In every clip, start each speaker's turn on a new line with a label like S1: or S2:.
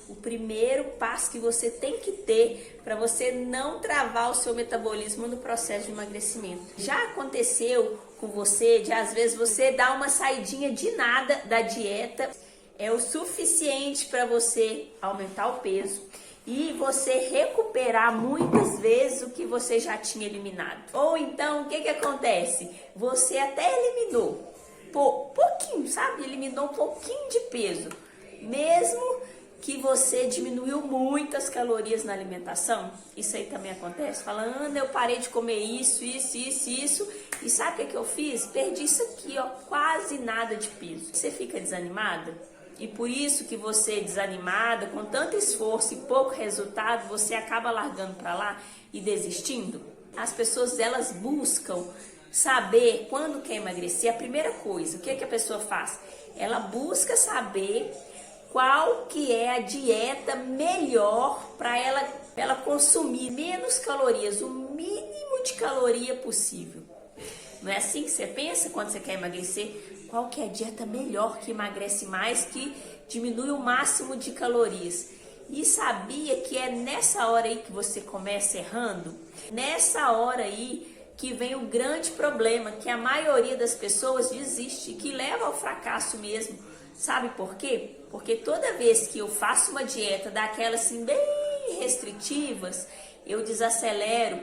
S1: o primeiro passo que você tem que ter para você não travar o seu metabolismo no processo de emagrecimento. Já aconteceu com você de às vezes você dar uma saidinha de nada da dieta, é o suficiente para você aumentar o peso e você recuperar muitas vezes o que você já tinha eliminado. Ou então, o que acontece? Você até eliminou pouquinho, sabe? Eliminou um pouquinho de peso, mesmo que você diminuiu muitas calorias na alimentação. Isso aí também acontece. Fala, Ana, eu parei de comer isso, e sabe o que eu fiz? Perdi isso aqui, ó, quase nada de peso. Você fica desanimada? E por isso que você, desanimada, com tanto esforço e pouco resultado, você acaba largando para lá e desistindo? As pessoas, elas buscam saber quando quer emagrecer. A primeira coisa, o que a pessoa faz? Ela busca saber qual que é a dieta melhor para ela consumir menos calorias, o mínimo de caloria possível. Não é assim que você pensa quando você quer emagrecer? Qual que é a dieta melhor, que emagrece mais, que diminui o máximo de calorias? E sabia que é nessa hora aí que você começa errando? Nessa hora aí que vem o grande problema, que a maioria das pessoas desiste, que leva ao fracasso mesmo. Sabe por quê? Porque toda vez que eu faço uma dieta daquelas assim bem restritivas, eu desacelero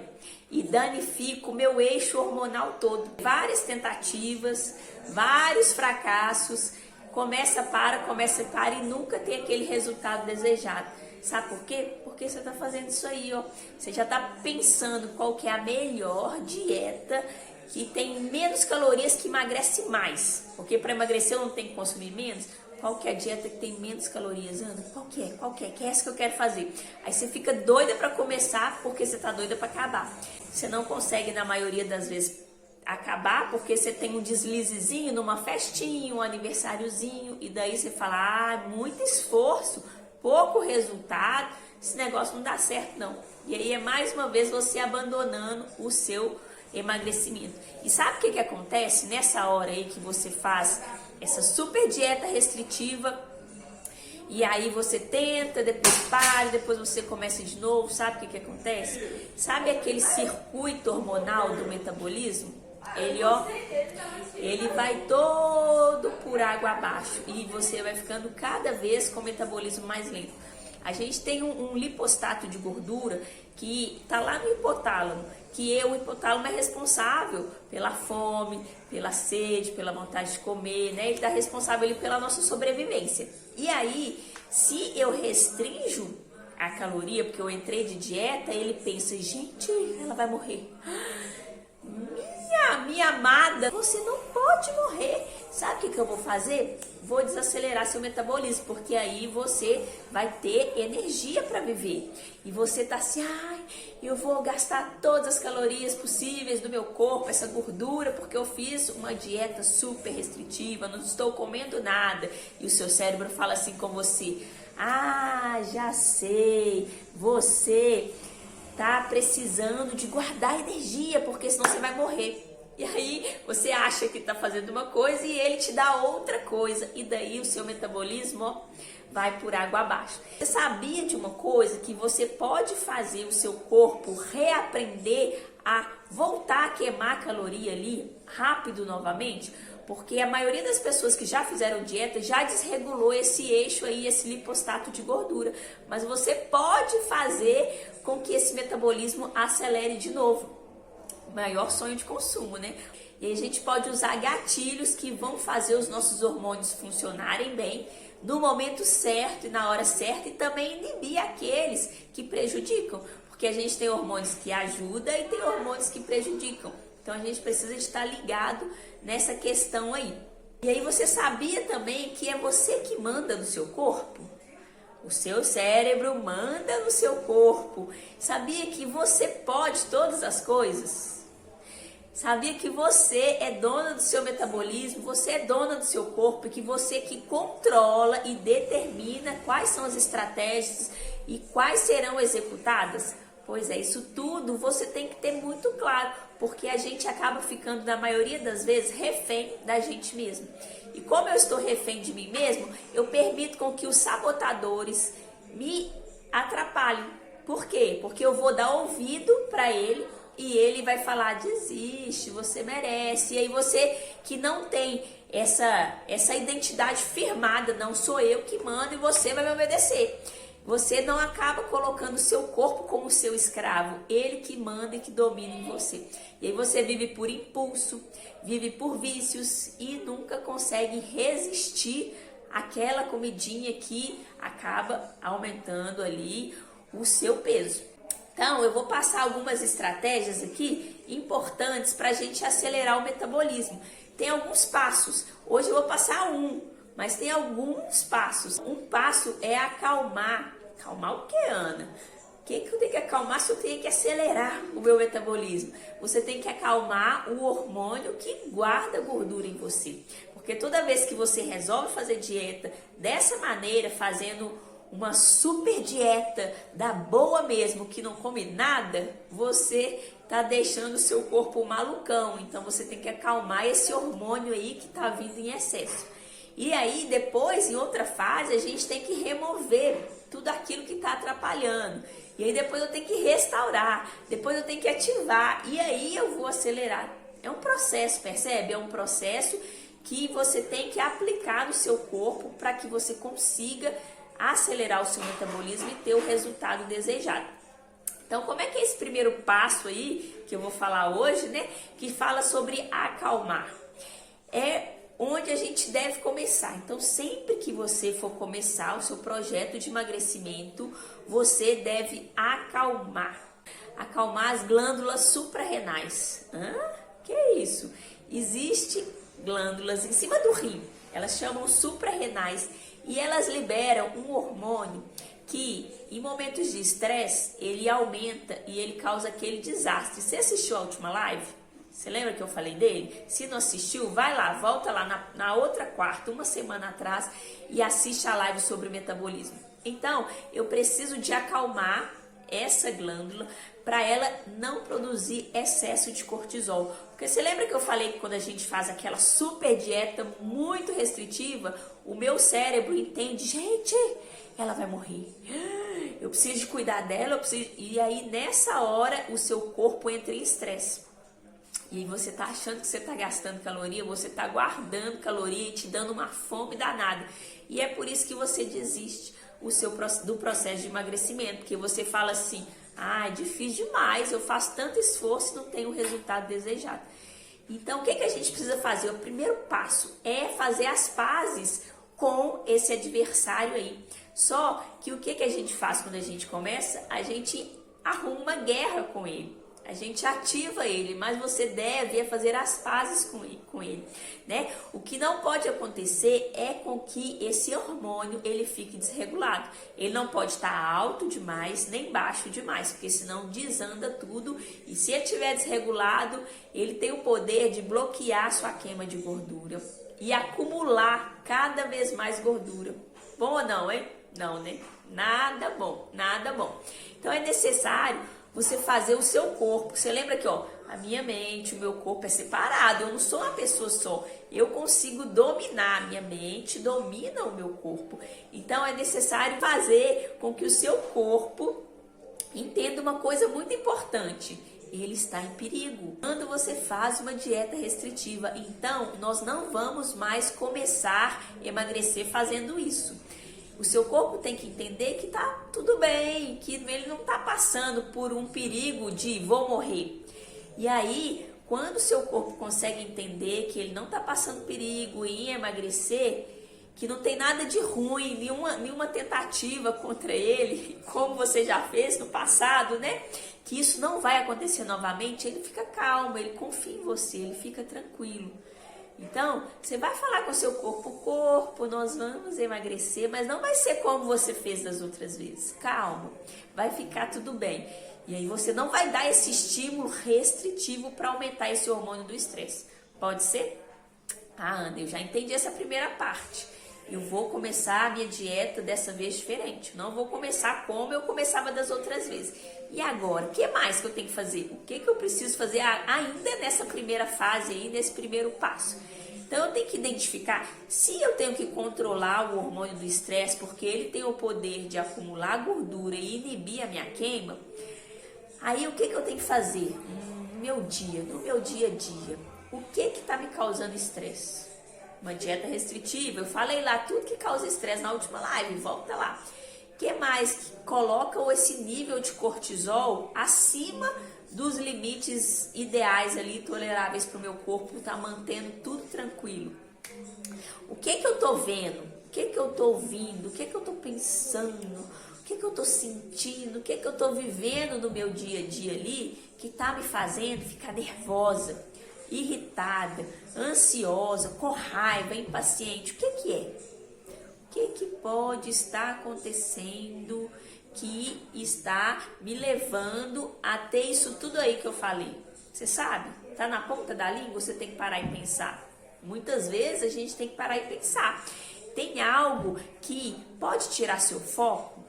S1: e danifico o meu eixo hormonal todo. Várias tentativas, vários fracassos, começa para e nunca tem aquele resultado desejado. Sabe por quê? Porque você está fazendo isso aí, ó. Você já está pensando qual que é a melhor dieta que tem menos calorias, que emagrece mais. Porque para emagrecer eu não tenho que consumir menos. Qual que é a dieta que tem menos calorias, Ana? Qual que é? Que é essa que eu quero fazer? Aí você fica doida para começar porque você tá doida para acabar. Você não consegue, na maioria das vezes, acabar porque você tem um deslizezinho numa festinha, um aniversáriozinho, e daí você fala, ah, muito esforço, pouco resultado, esse negócio não dá certo não. E aí é mais uma vez você abandonando o seu emagrecimento. E sabe o que acontece nessa hora aí que você faz essa super dieta restritiva, e aí você tenta, depois para, depois você começa de novo? Sabe o que acontece? Sabe aquele circuito hormonal do metabolismo? Ele vai todo por água abaixo e você vai ficando cada vez com o metabolismo mais lento. A gente tem um lipostato de gordura que está lá no hipotálamo, o hipotálamo é responsável pela fome, pela sede, pela vontade de comer, né? Ele está responsável ali pela nossa sobrevivência. E aí, se eu restringo a caloria, porque eu entrei de dieta, ele pensa, gente, ela vai morrer. Minha amada, você não pode morrer. Sabe o que eu vou fazer? Vou desacelerar seu metabolismo, porque aí você vai ter energia para viver. E você tá assim, ai, eu vou gastar todas as calorias possíveis do meu corpo, essa gordura, porque eu fiz uma dieta super restritiva, não estou comendo nada. E o seu cérebro fala assim com você, ah, já sei, você tá precisando de guardar energia, porque senão você vai morrer. E aí você acha que está fazendo uma coisa e ele te dá outra coisa. E daí o seu metabolismo, ó, vai por água abaixo. Você sabia de uma coisa? Que você pode fazer o seu corpo reaprender a voltar a queimar caloria ali rápido novamente? Porque a maioria das pessoas que já fizeram dieta já desregulou esse eixo aí, esse lipostato de gordura. Mas você pode fazer com que esse metabolismo acelere de novo. Maior sonho de consumo, né? E aí a gente pode usar gatilhos que vão fazer os nossos hormônios funcionarem bem no momento certo e na hora certa, e também inibir aqueles que prejudicam, porque a gente tem hormônios que ajudam e tem hormônios que prejudicam. Então a gente precisa estar ligado nessa questão aí. E aí você sabia também que é você que manda no seu corpo? O seu cérebro manda no seu corpo. Sabia que você pode todas as coisas? Sabia que você é dona do seu metabolismo, você é dona do seu corpo, e que você que controla e determina quais são as estratégias e quais serão executadas? Pois é, isso tudo você tem que ter muito claro, porque a gente acaba ficando, na maioria das vezes, refém da gente mesmo. E como eu estou refém de mim mesmo, eu permito com que os sabotadores me atrapalhem. Por quê? Porque eu vou dar ouvido para ele e ele vai falar, desiste, você merece. E aí você que não tem essa identidade firmada, não sou eu que mando e você vai me obedecer. Você não acaba colocando o seu corpo como seu escravo, ele que manda e que domina em você. E aí você vive por impulso, vive por vícios e nunca consegue resistir àquela comidinha que acaba aumentando ali o seu peso. Então, eu vou passar algumas estratégias aqui importantes para a gente acelerar o metabolismo. Tem alguns passos. Hoje eu vou passar mas tem alguns passos. Um passo é acalmar. Acalmar o que, Ana? O que eu tenho que acalmar se eu tenho que acelerar o meu metabolismo? Você tem que acalmar o hormônio que guarda gordura em você. Porque toda vez que você resolve fazer dieta dessa maneira, fazendo uma super dieta da boa mesmo, que não come nada, você tá deixando o seu corpo malucão. Então você tem que acalmar esse hormônio aí que tá vindo em excesso. E aí depois, em outra fase, a gente tem que remover tudo aquilo que está atrapalhando. E aí depois eu tenho que restaurar, depois eu tenho que ativar, e aí eu vou acelerar. É um processo, percebe? É um processo que você tem que aplicar no seu corpo para que você consiga acelerar o seu metabolismo e ter o resultado desejado. Então, como é que é esse primeiro passo aí, que eu vou falar hoje, né? Que fala sobre acalmar. É onde a gente deve começar. Então, sempre que você for começar o seu projeto de emagrecimento, você deve acalmar. Acalmar as glândulas suprarrenais. Que é isso? Existem glândulas em cima do rim. Elas chamam suprarrenais e elas liberam um hormônio que, em momentos de estresse, ele aumenta e ele causa aquele desastre. Você assistiu a última live? Você lembra que eu falei dele? Se não assistiu, vai lá, volta lá na outra quarta, uma semana atrás, e assiste a live sobre metabolismo. Então, eu preciso de acalmar essa glândula para ela não produzir excesso de cortisol. Porque você lembra que eu falei que quando a gente faz aquela super dieta muito restritiva, o meu cérebro entende, gente, ela vai morrer. Eu preciso de cuidar dela, E aí, nessa hora, o seu corpo entra em estresse. E aí você tá achando que você tá gastando caloria, você tá guardando caloria e te dando uma fome danada. E é por isso que você desiste do processo de emagrecimento, porque você fala assim, é difícil demais, eu faço tanto esforço e não tenho o resultado desejado. Então, o que a gente precisa fazer? O primeiro passo é fazer as pazes com esse adversário aí. Só que o que a gente faz quando a gente começa? A gente arruma uma guerra com ele. A gente ativa ele, mas você deve fazer as pazes com ele, né? O que não pode acontecer é com que esse hormônio ele fique desregulado. Ele não pode estar alto demais, nem baixo demais, porque senão desanda tudo. E se ele estiver desregulado, ele tem o poder de bloquear sua queima de gordura e acumular cada vez mais gordura. Bom ou não, hein? Não, né? Nada bom, nada bom. Então é necessário você fazer o seu corpo. Você lembra que, a minha mente, o meu corpo é separado. Eu não sou uma pessoa só. Eu consigo dominar. A minha mente domina o meu corpo. Então, é necessário fazer com que o seu corpo entenda uma coisa muito importante. Ele está em perigo. Quando você faz uma dieta restritiva, então, nós não vamos mais começar a emagrecer fazendo isso. O seu corpo tem que entender que tá tudo bem, que ele não tá passando por um perigo de vou morrer. E aí, quando o seu corpo consegue entender que ele não tá passando perigo em emagrecer, que não tem nada de ruim, nenhuma tentativa contra ele, como você já fez no passado, né? Que isso não vai acontecer novamente, ele fica calmo, ele confia em você, ele fica tranquilo. Então, você vai falar com o seu corpo, nós vamos emagrecer, mas não vai ser como você fez das outras vezes. Calma, vai ficar tudo bem. E aí você não vai dar esse estímulo restritivo para aumentar esse hormônio do estresse. Pode ser? Ana, eu já entendi essa primeira parte. Eu vou começar a minha dieta dessa vez diferente. Não vou começar como eu começava das outras vezes. E agora, o que mais que eu tenho que fazer? O que eu preciso fazer ainda nessa primeira fase aí, nesse primeiro passo? Então eu tenho que identificar se eu tenho que controlar o hormônio do estresse, porque ele tem o poder de acumular gordura e inibir a minha queima. Aí o que eu tenho que fazer no meu dia a dia? O que está me causando estresse? Uma dieta restritiva, eu falei lá tudo que causa estresse na última live, volta lá. O que mais que coloca esse nível de cortisol acima dos limites ideais ali, toleráveis para o meu corpo, tá mantendo tudo tranquilo? O que eu tô vendo? O que eu tô ouvindo? O que eu tô pensando? O que eu tô sentindo? O que eu tô vivendo no meu dia a dia ali que tá me fazendo ficar nervosa, irritada, ansiosa, com raiva, impaciente? O que é? O que pode estar acontecendo que está me levando a ter isso tudo aí que eu falei? Você sabe? Tá na ponta da língua, você tem que parar e pensar. Muitas vezes a gente tem que parar e pensar. Tem algo que pode tirar seu foco?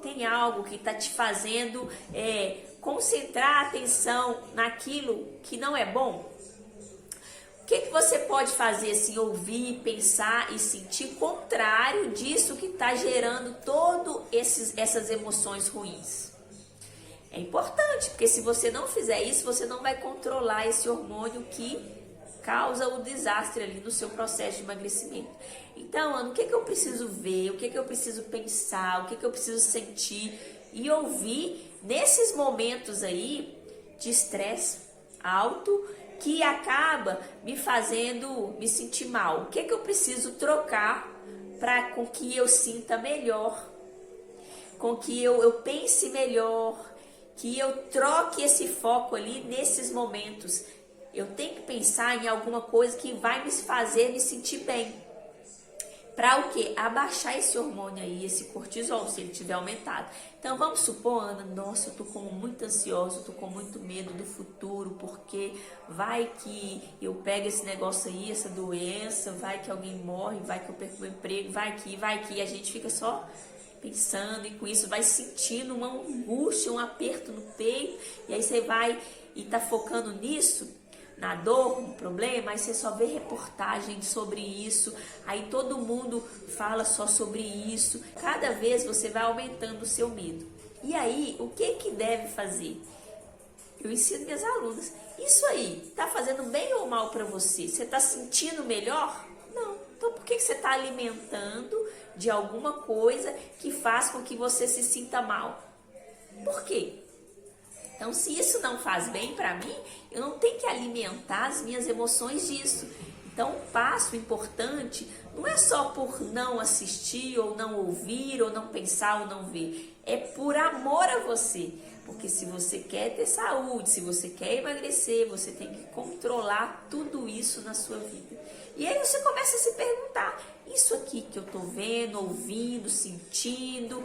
S1: Tem algo que está te fazendo concentrar a atenção naquilo que não é bom? O que você pode fazer assim, ouvir, pensar e sentir contrário disso que está gerando todas essas emoções ruins? É importante, porque se você não fizer isso, você não vai controlar esse hormônio que causa o desastre ali no seu processo de emagrecimento. Então, Ana, o que eu preciso ver, o que eu preciso pensar, o que eu preciso sentir e ouvir nesses momentos aí de estresse alto que acaba me fazendo me sentir mal? O que eu preciso trocar com que eu sinta melhor, com que eu pense melhor, que eu troque esse foco ali nesses momentos? Eu tenho que pensar em alguma coisa que vai me fazer me sentir bem. Para o quê? Abaixar esse hormônio aí, esse cortisol, se ele tiver aumentado. Então vamos supor, Ana, nossa, eu tô muito ansiosa, eu tô com muito medo do futuro, porque vai que eu pego esse negócio aí, essa doença, vai que alguém morre, vai que eu perco meu emprego, vai que, e a gente fica só pensando, e com isso vai sentindo uma angústia, um aperto no peito, e aí você vai e tá focando nisso, na dor, no problema, aí você só vê reportagem sobre isso, aí todo mundo fala só sobre isso, cada vez você vai aumentando o seu medo. E aí, o que deve fazer? Eu ensino minhas alunas, isso aí, tá fazendo bem ou mal para você? Você tá sentindo melhor? Não. Então por que você tá alimentando de alguma coisa que faz com que você se sinta mal? Por quê? Então, se isso não faz bem para mim, eu não tenho que alimentar as minhas emoções disso. Então, um passo importante não é só por não assistir, ou não ouvir, ou não pensar, ou não ver. É por amor a você. Porque se você quer ter saúde, se você quer emagrecer, você tem que controlar tudo isso na sua vida. E aí você começa a se perguntar, isso aqui que eu tô vendo, ouvindo, sentindo,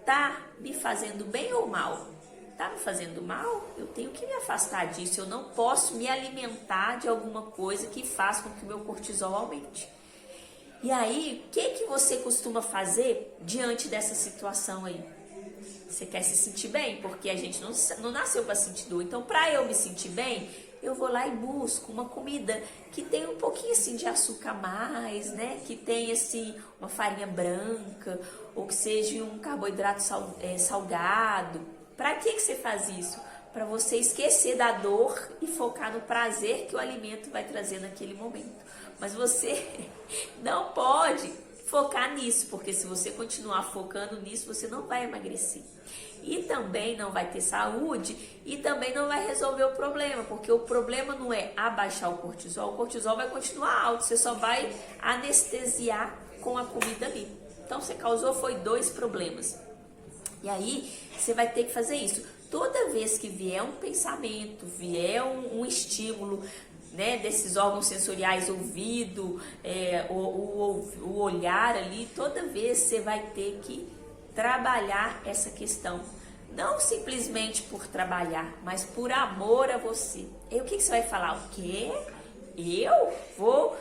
S1: tá me fazendo bem ou mal? Tá me fazendo mal? Eu tenho que me afastar disso. Eu não posso me alimentar de alguma coisa que faça com que o meu cortisol aumente. E aí, o que você costuma fazer diante dessa situação aí? Você quer se sentir bem? Porque a gente não nasceu para sentir dor. Então, para eu me sentir bem, eu vou lá e busco uma comida que tem um pouquinho assim de açúcar a mais, né? Que tem assim uma farinha branca, ou que seja um carboidrato salgado. Para que você faz isso? Para você esquecer da dor e focar no prazer que o alimento vai trazer naquele momento. Mas você não pode focar nisso, porque se você continuar focando nisso, você não vai emagrecer. E também não vai ter saúde e também não vai resolver o problema, porque o problema não é abaixar o cortisol vai continuar alto, você só vai anestesiar com a comida ali. Então você causou foi 2 problemas. E aí, você vai ter que fazer isso. Toda vez que vier um pensamento, vier um estímulo, né, desses órgãos sensoriais, ouvido, o olhar ali, toda vez você vai ter que trabalhar essa questão. Não simplesmente por trabalhar, mas por amor a você. E o que você vai falar? O quê? Eu vou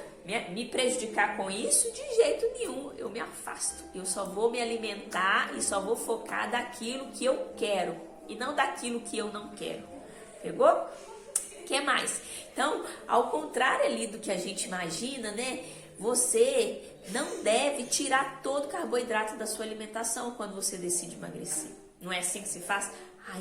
S1: me prejudicar com isso? De jeito nenhum, eu me afasto. Eu só vou me alimentar e só vou focar daquilo que eu quero e não daquilo que eu não quero. Pegou? O quer mais. Então, ao contrário ali do que a gente imagina, né? Você não deve tirar todo o carboidrato da sua alimentação quando você decide emagrecer. Não é assim que se faz?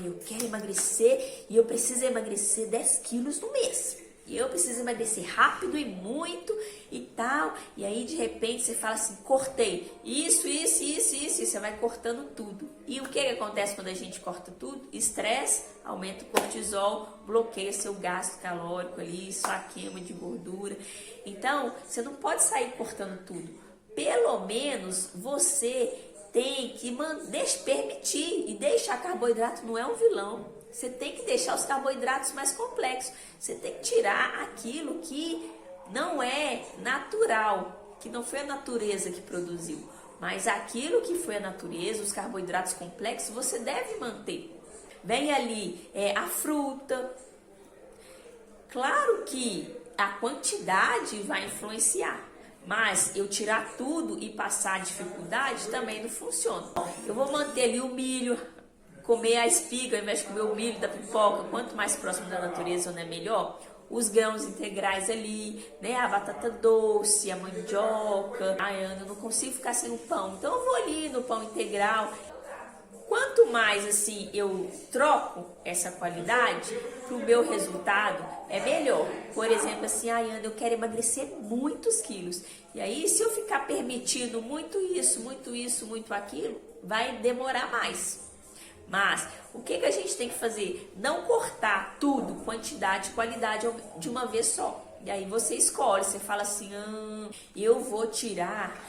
S1: Eu quero emagrecer e eu preciso emagrecer 10 quilos no mês. E eu preciso emagrecer rápido e muito e tal. E aí, de repente, você fala assim, cortei isso. E você vai cortando tudo. E o que acontece quando a gente corta tudo? Estresse, aumenta o cortisol, bloqueia seu gasto calórico ali, sua queima de gordura. Então, você não pode sair cortando tudo. Pelo menos, você tem que permitir e deixar carboidrato não é um vilão. Você tem que deixar os carboidratos mais complexos. Você tem que tirar aquilo que não é natural, que não foi a natureza que produziu. Mas aquilo que foi a natureza, os carboidratos complexos, você deve manter. Vem ali a fruta. Claro que a quantidade vai influenciar. Mas eu tirar tudo e passar dificuldade também não funciona. Eu vou manter ali o milho, comer a espiga ao invés de comer o milho da pipoca. Quanto mais próximo da natureza, né, melhor. Os grãos integrais ali, né, a batata doce, a mandioca. Ana, eu não consigo ficar sem o pão. Então eu vou ali no pão integral. Quanto mais assim eu troco essa qualidade, para o meu resultado é melhor. Por exemplo, assim, Ana, eu quero emagrecer muitos quilos. E aí, se eu ficar permitindo muito isso, muito aquilo, vai demorar mais. Mas, o que a gente tem que fazer? Não cortar tudo, quantidade e qualidade de uma vez só. E aí você escolhe, você fala assim, eu vou tirar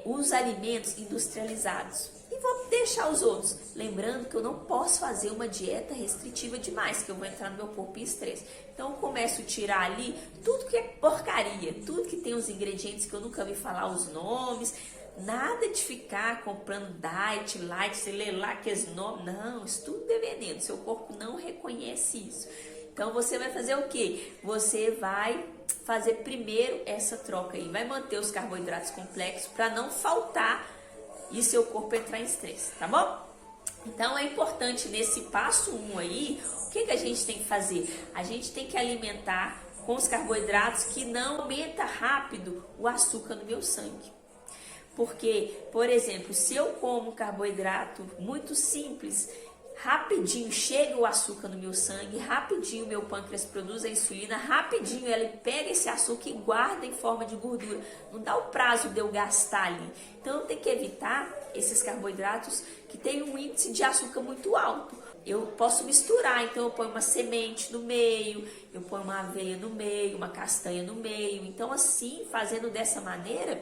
S1: os alimentos industrializados. E vou deixar os outros. Lembrando que eu não posso fazer uma dieta restritiva demais, que eu vou entrar no meu corpo em estresse. Então eu começo a tirar ali tudo que é porcaria, tudo que tem os ingredientes que eu nunca vi falar os nomes. Nada de ficar comprando diet, light, você lê lá que os nomes. Não, isso tudo é veneno. Seu corpo não reconhece isso. Então você vai fazer o quê? Você vai fazer primeiro essa troca aí. Vai manter os carboidratos complexos para não faltar e seu corpo entrar em estresse, tá bom? Então é importante nesse passo 1 aí, o que a gente tem que fazer? A gente tem que alimentar com os carboidratos que não aumenta rápido o açúcar no meu sangue. Porque, por exemplo, se eu como carboidrato muito simples, rapidinho chega o açúcar no meu sangue, rapidinho meu pâncreas produz a insulina, rapidinho ele pega esse açúcar e guarda em forma de gordura. Não dá o prazo de eu gastar ali. Então eu tenho que evitar esses carboidratos que têm um índice de açúcar muito alto. Eu posso misturar, então eu ponho uma semente no meio, eu ponho uma aveia no meio, uma castanha no meio. Então assim, fazendo dessa maneira,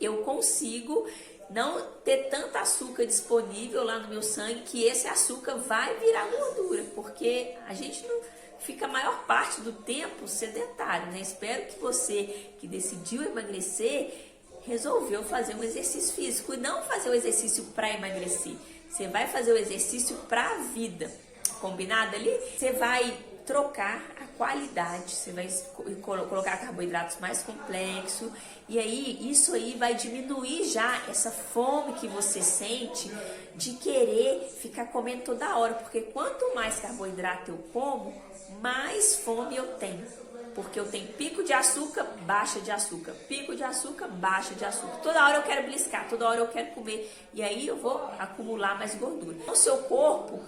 S1: eu consigo não ter tanto açúcar disponível lá no meu sangue que esse açúcar vai virar gordura, porque a gente não fica a maior parte do tempo sedentário, né? Espero que você que decidiu emagrecer resolveu fazer um exercício físico e não fazer o exercício para emagrecer. Você vai fazer o exercício para a vida, combinado ali? Você vai trocar a qualidade, você vai colocar carboidratos mais complexos e aí isso aí vai diminuir já essa fome que você sente de querer ficar comendo toda hora, porque quanto mais carboidrato eu como, mais fome eu tenho, porque eu tenho pico de açúcar, baixa de açúcar, pico de açúcar, baixa de açúcar, toda hora eu quero beliscar, toda hora eu quero comer e aí eu vou acumular mais gordura. O seu corpo,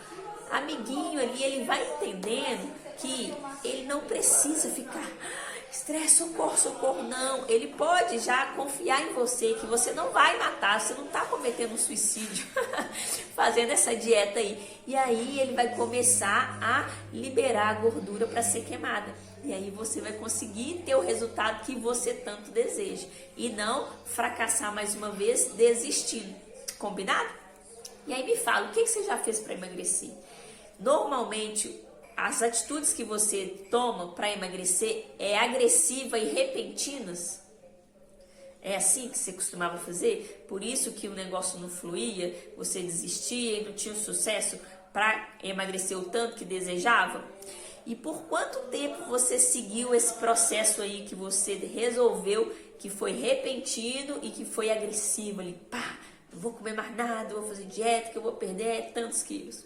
S1: amiguinho ali, ele vai entendendo que ele não precisa ficar estresse, socorro, não. Ele pode já confiar em você, que você não vai matar, você não está cometendo um suicídio fazendo essa dieta aí. E aí ele vai começar a liberar a gordura para ser queimada. E aí você vai conseguir ter o resultado que você tanto deseja. E não fracassar mais uma vez desistindo. Combinado? E aí me fala, o que você já fez para emagrecer? Normalmente, as atitudes que você toma para emagrecer é agressiva e repentinas? É assim que você costumava fazer? Por isso que o negócio não fluía, você desistia e não tinha o sucesso para emagrecer o tanto que desejava? E por quanto tempo você seguiu esse processo aí que você resolveu que foi repentino e que foi agressivo ali? Pá, não vou comer mais nada, vou fazer dieta que eu vou perder tantos quilos.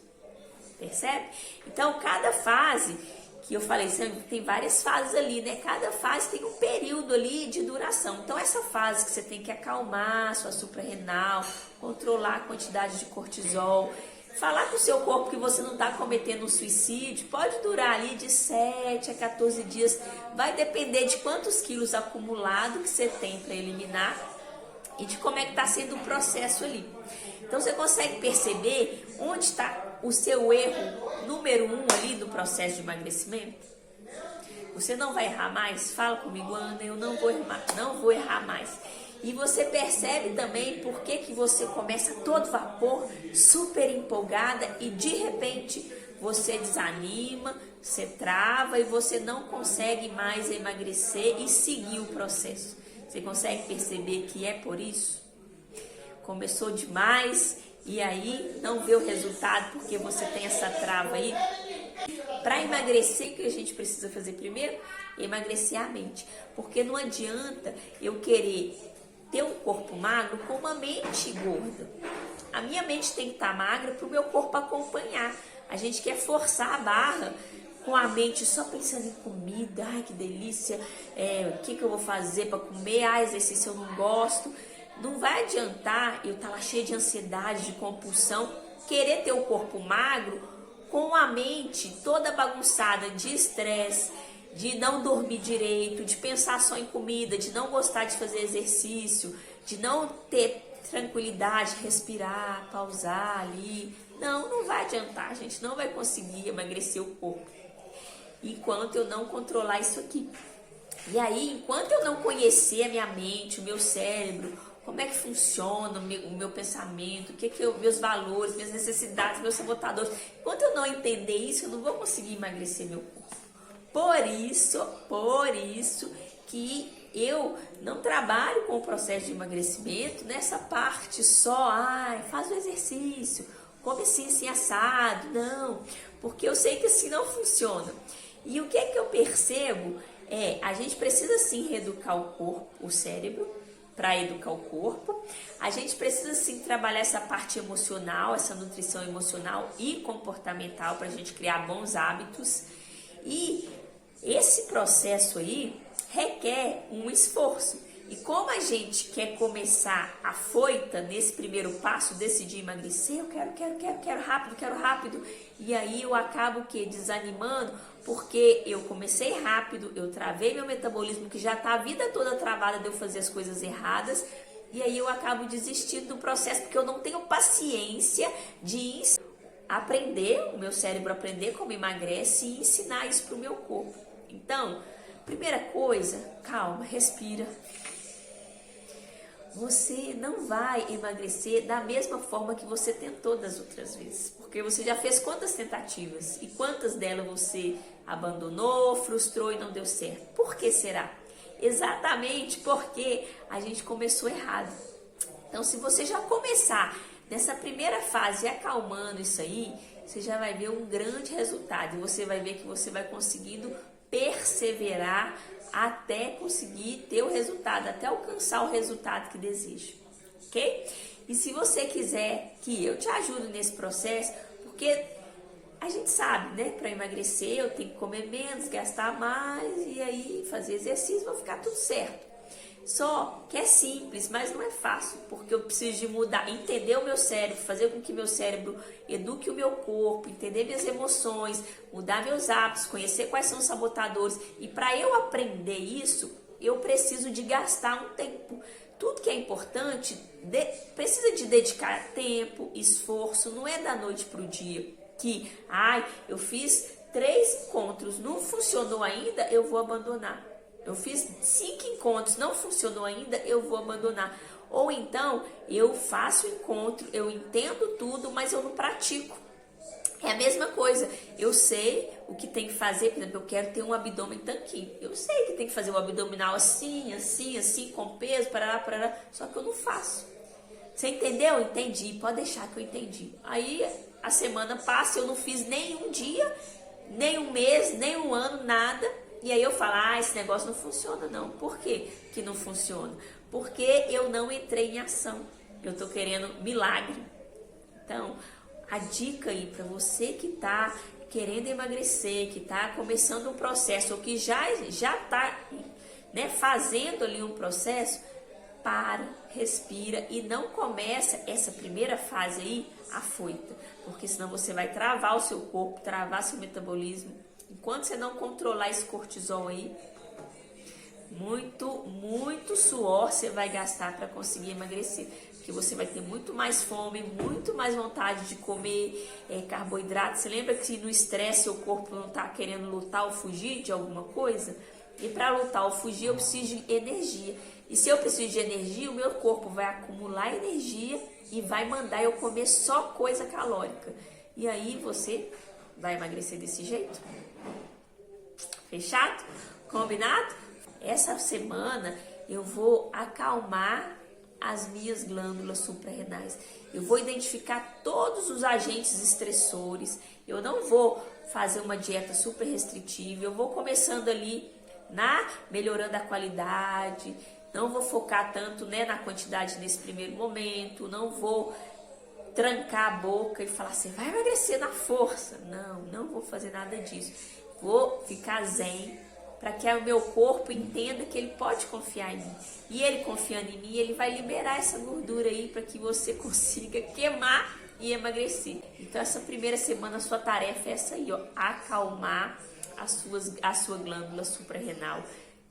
S1: Percebe? Então, cada fase que eu falei, tem várias fases ali, né? Cada fase tem um período ali de duração. Então, essa fase que você tem que acalmar a sua suprarrenal, controlar a quantidade de cortisol, falar com o seu corpo que você não está cometendo um suicídio, pode durar ali de 7 a 14 dias. Vai depender de quantos quilos acumulados que você tem para eliminar e de como é que está sendo o processo ali. Então, você consegue perceber onde está o seu erro número 1 ali do processo de emagrecimento? Você não vai errar mais? Fala comigo, Ana, eu não vou errar mais. E você percebe também por que você começa a todo vapor, super empolgada e de repente você desanima, você trava e você não consegue mais emagrecer e seguir o processo. Você consegue perceber que é por isso? Começou demais e aí não vê o resultado porque você tem essa trava aí. Para emagrecer, o que a gente precisa fazer primeiro? Emagrecer a mente. Porque não adianta eu querer ter um corpo magro com uma mente gorda. A minha mente tem que estar magra para o meu corpo acompanhar. A gente quer forçar a barra com a mente só pensando em comida. Ai, que delícia, o que eu vou fazer para comer? Ah, exercício eu não gosto. Não vai adiantar eu estar lá cheia de ansiedade, de compulsão, querer ter o corpo magro com a mente toda bagunçada de estresse, de não dormir direito, de pensar só em comida, de não gostar de fazer exercício, de não ter tranquilidade, respirar, pausar ali. Não vai adiantar, a gente não vai conseguir emagrecer o corpo enquanto eu não controlar isso aqui. E aí, enquanto eu não conhecer a minha mente, o meu cérebro, como é que funciona o meu pensamento, meus valores, minhas necessidades, meus sabotadores, enquanto eu não entender isso, eu não vou conseguir emagrecer meu corpo. Por isso que eu não trabalho com o processo de emagrecimento nessa parte só, faz o exercício, come assim assado, não, porque eu sei que assim não funciona. E o que é que eu percebo a gente precisa sim reeducar o corpo, o cérebro, para educar o corpo. A gente precisa sim trabalhar essa parte emocional, essa nutrição emocional e comportamental para a gente criar bons hábitos. E esse processo aí requer um esforço. E como a gente quer começar afoita nesse primeiro passo, decidir emagrecer, eu quero rápido. E aí eu acabo desanimando, porque eu comecei rápido, eu travei meu metabolismo, que já está a vida toda travada de eu fazer as coisas erradas. E aí eu acabo desistindo do processo, porque eu não tenho paciência de aprender, o meu cérebro aprender como emagrece e ensinar isso para o meu corpo. Então, primeira coisa, calma, respira. Você não vai emagrecer da mesma forma que você tentou das outras vezes. Porque você já fez quantas tentativas? E quantas delas você abandonou, frustrou e não deu certo? Por que será? Exatamente porque a gente começou errado. Então, se você já começar nessa primeira fase acalmando isso aí, você já vai ver um grande resultado. E você vai ver que você vai conseguindo perseverar até conseguir ter o resultado, até alcançar o resultado que deseja, ok? E se você quiser que eu te ajude nesse processo, porque a gente sabe, né, para emagrecer eu tenho que comer menos, gastar mais e aí fazer exercício, vai ficar tudo certo. Só que é simples, mas não é fácil, porque eu preciso de mudar, entender o meu cérebro, fazer com que meu cérebro eduque o meu corpo, entender minhas emoções, mudar meus hábitos, conhecer quais são os sabotadores. E para eu aprender isso, eu preciso de gastar um tempo. Tudo que é importante precisa de dedicar tempo, esforço, não é da noite para o dia. Que, eu fiz 3 encontros, não funcionou ainda, eu vou abandonar. Eu fiz 5 encontros, não funcionou ainda, eu vou abandonar. Ou então, eu faço o encontro, eu entendo tudo, mas eu não pratico. É a mesma coisa. Eu sei o que tem que fazer, por exemplo, eu quero ter um abdômen tanquinho. Eu sei que tem que fazer o abdominal assim, com peso, parará, só que eu não faço. Você entendeu? Entendi, pode deixar que eu entendi. Aí, a semana passa, eu não fiz nem um dia, nem um mês, nem um ano, nada. E aí eu falo, esse negócio não funciona não. Por quê que não funciona? Porque eu não entrei em ação. Eu tô querendo milagre. Então, a dica aí para você que tá querendo emagrecer, que está começando um processo, ou que já está, né, fazendo ali um processo, para, respira e não começa essa primeira fase aí afoita, porque senão você vai travar o seu corpo, travar seu metabolismo. Enquanto você não controlar esse cortisol aí, muito suor você vai gastar para conseguir emagrecer, porque você vai ter muito mais fome, muito mais vontade de comer carboidrato. Você lembra que no estresse seu corpo não está querendo lutar ou fugir de alguma coisa? E para lutar ou fugir eu preciso de energia. E se eu preciso de energia, o meu corpo vai acumular energia e vai mandar eu comer só coisa calórica. E aí você vai emagrecer desse jeito? Fechado? Combinado? Essa semana eu vou acalmar as minhas glândulas suprarrenais. Eu vou identificar todos os agentes estressores. Eu não vou fazer uma dieta super restritiva. Eu vou começando ali melhorando a qualidade. Não vou focar tanto, né, na quantidade nesse primeiro momento. Não vou trancar a boca e falar assim, vai emagrecer na força. Não vou fazer nada disso. Vou ficar zen, para que o meu corpo entenda que ele pode confiar em mim. E ele confiando em mim, ele vai liberar essa gordura aí para que você consiga queimar e emagrecer. Então essa primeira semana a sua tarefa é essa aí, ó, acalmar a sua glândula suprarrenal,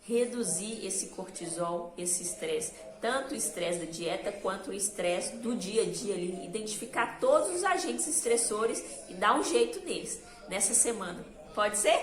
S1: reduzir esse cortisol, esse estresse, tanto o estresse da dieta quanto o estresse do dia a dia ali, identificar todos os agentes estressores e dar um jeito neles nessa semana. Pode ser?